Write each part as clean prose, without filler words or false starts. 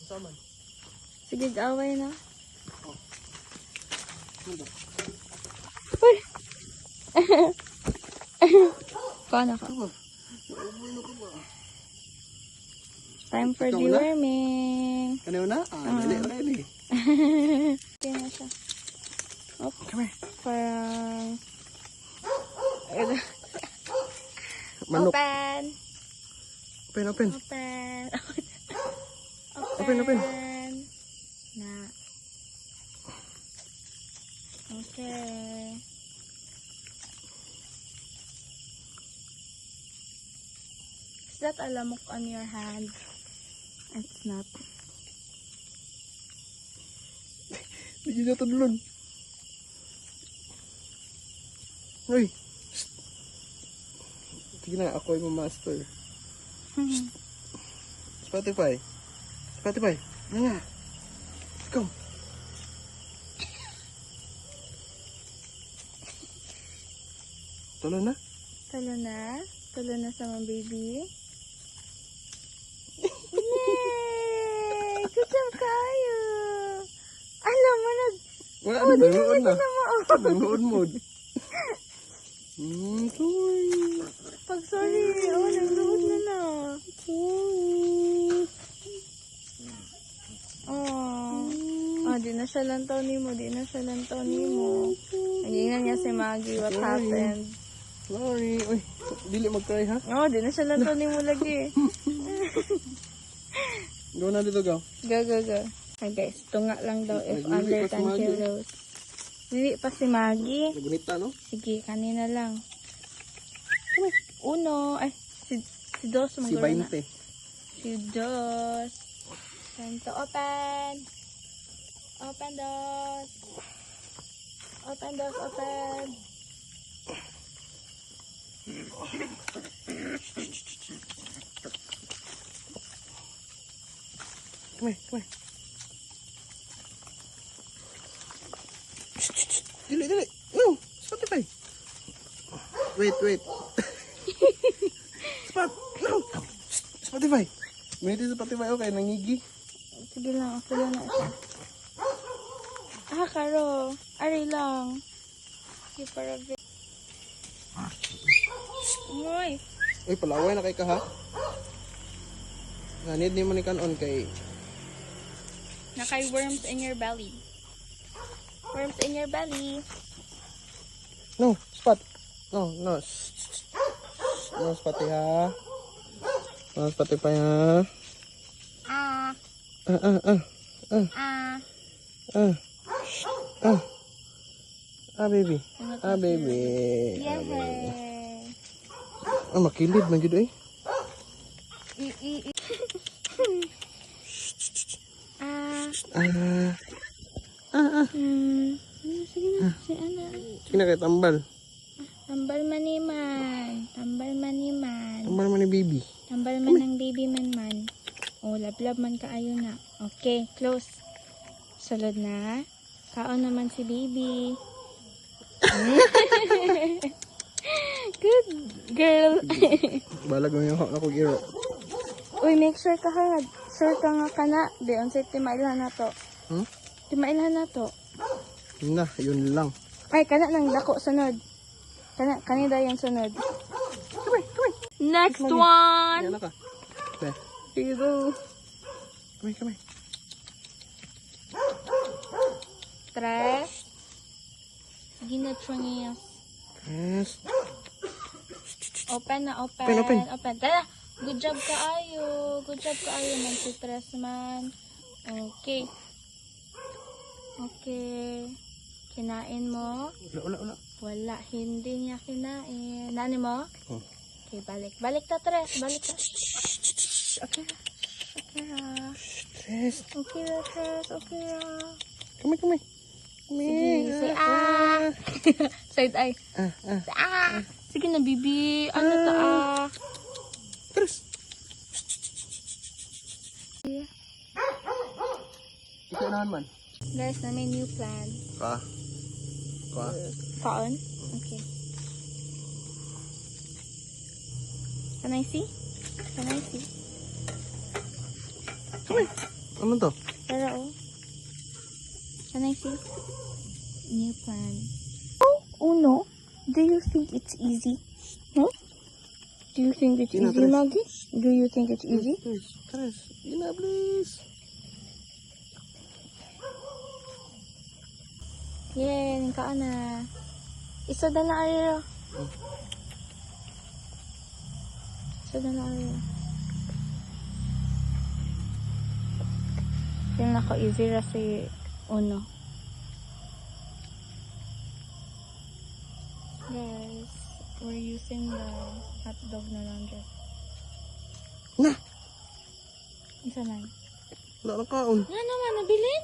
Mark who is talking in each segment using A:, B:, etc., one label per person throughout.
A: Saman.
B: Sige, away na.
A: Oh. Ano?
B: Uy! Kano ka?
A: Ano? Ano ka ba?
B: Time for
A: Ikaw na?
B: deworming.
A: Ano na? Dali rin eh.
B: Okay na siya. Op,
A: Come here.
B: parang...
A: Manok.
B: Open!
A: Open, open.
B: Open!
A: Open, open.
B: Na. Okay. Is that a lamok on your hand? It's not.
A: Hindi na tudlon. Uy. Shh. Sige na, ako ay mamaster. Spotify. Spotify. Ano nga? Ikaw. Tulo na?
B: Talo na? Talo na sa mga baby? Yay! Good job kayo! Alam mo na,
A: Wala
B: oh,
A: na, nanood na.
B: na mo.
A: Nanood mode. Sorry.
B: Pag sorry, oh, nag-load na na. Oh, di na siya lantaw ni mo, di na siya lantaw ni mo. Nagingnan niya si Maggie, what
A: Sorry.
B: happened?
A: Sorry. Uy, dili mag-try ha?
B: Oh, di na siya lantaw ni mo lagi.
A: Go na dito, go.
B: Go, go, go. Ay guys, tunga lang daw if
A: Naglili
B: under
A: pa si
B: 10
A: Maggie.
B: kilos. Lili pa si Maggie.
A: Nagunita, no?
B: Sige, kanina lang. Uno. Ay, si Dos.
A: Si 20.
B: Si Dos. Time to open. Open, Dos. Open, Dos, open.
A: Come here, come here. Dili, dili. No, Spotify. Wait, wait. No. Spotify. Ganito sa Spotify, okay, nangigi.
B: Sige lang, okay lang na siya. Ah, Karo. Ari lang. Sige, para bit. Uy.
A: Uy, palaway na kay ka ha. Need ni mo ni kanon kay
B: Nakay worms in your belly. Worms in your belly.
A: no, spot. No, no. No, Spotify ha. No, Spotify ha.
B: Ah. Ah.
A: Baby. Baby.
B: Yay.
A: Makilid man jud eh.
B: Sige na, si Ana.
A: Sige na kay tambal.
B: Tambal maniman. Tambal maniman.
A: Tambal man ni baby.
B: Tambal man ng baby man. Oh, lablab man kaayo na. Okay, close. Sulod na. Kaon naman si baby. Good girl.
A: Balag mo yung ako giro.
B: Uy, make sure ka ha. Sure ka nga ka na. Be, unsay timailhan na to. Timailhan na to.
A: Yun na, yun lang.
B: Ay, kana nang dako sunod. Kanida yung sunod.
A: Come here.
B: Next one.
A: Yan na ka. Be,
B: Here you go.
A: come here.
B: Tres. Sige na, Tronias.
A: Yes.
B: Open na, open.
A: Open.
B: Open. Tara. Good job ka ayo. Good job ka ayo man si Tres man. Okay. Okay. Kinain mo?
A: Ula.
B: Wala. Hindi niya kinain. Nani mo?
A: Oh.
B: Okay, balik. Balik ta, Tres. Balik ta. Okay ra. Okay ra.
A: Yes.
B: Okay ra, Tres. Okay ra.
A: Come here.
B: Sige, say Side eye. Sige na, bibi. Ano ta
A: Terus. Ikaw naman man.
B: Guys, na may new plan.
A: Ka.
B: Kaon? Okay. Can I see? Can I see?
A: Come here. Ano to?
B: Tara, oh. Can I see? New plan. Oh, Uno, do you think it's easy? Huh? Do you think it's
A: Tina,
B: easy,
A: Tres.
B: Maggie? Do you think it's easy?
A: Tres. Ina, please.
B: Yay, nagkaan na. Isa na ayo. Isa na ayo. Yung naka-easy ra si Uno. Guys, we're using the hotdog na laundry.
A: Na.
B: Isa man.
A: Wala na kaon.
B: Nga naman, nabilin?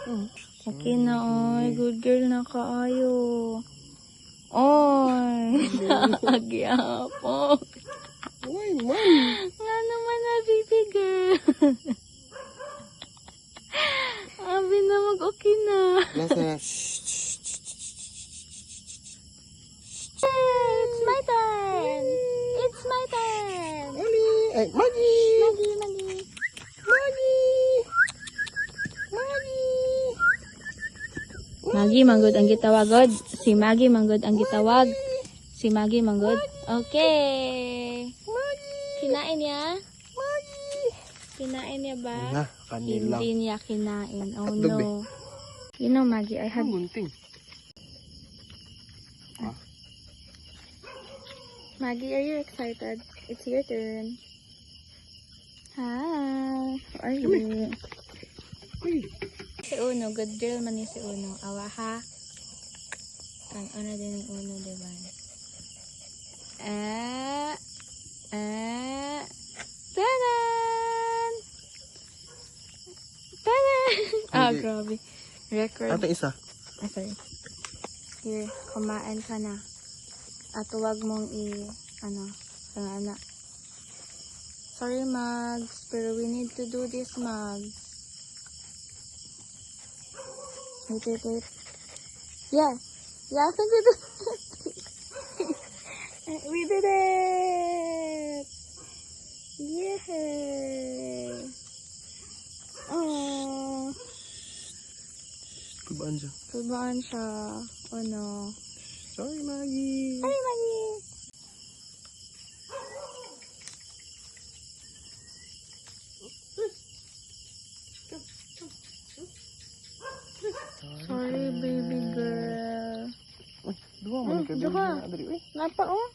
A: Hmm.
B: Okay na, oy. Good girl na kaayo. Oy. Nagyapon.
A: Uy, man.
B: Nga naman na, baby girl. Abi na mag-okay na.
A: Nasa na.
B: It's my turn. It's my turn.
A: Mami. Ay, Maggie.
B: Maggie, Maggie. Maggie manggod ang gitawagod. Si Maggie manggod ang gitawag. Si Maggie manggod. Okay. Kinain niya? Kinain niya ba?
A: Na, kanila.
B: Hindi niya kinain. Oh
A: Hotdog,
B: no. You know, Maggie, I had...
A: Munting.
B: Maggie, are you excited? It's your turn. Hi. How are you?
A: Uy.
B: Si Uno, good girl man ni si Uno. Awa ha? Ang ano din ni Uno, diba? Tadan! Tadan! Ah,
A: Hindi.
B: grabe. Record.
A: Ate isa.
B: Ah, sorry. Here, kumain ka na. At huwag mong anak. Sorry, Mags, pero we need to do this, Mags. Wait. Yeah, I think we did it. We did it! Yay! Oh,
A: Kubaan siya.
B: kubaan siya. Oh no.
A: Sorry, Maggie.
B: Ay, Maggie! Sorry, baby girl.
A: Uy, duwa man kayo.
B: duha.
A: Adri, uy.
B: Napa, oh.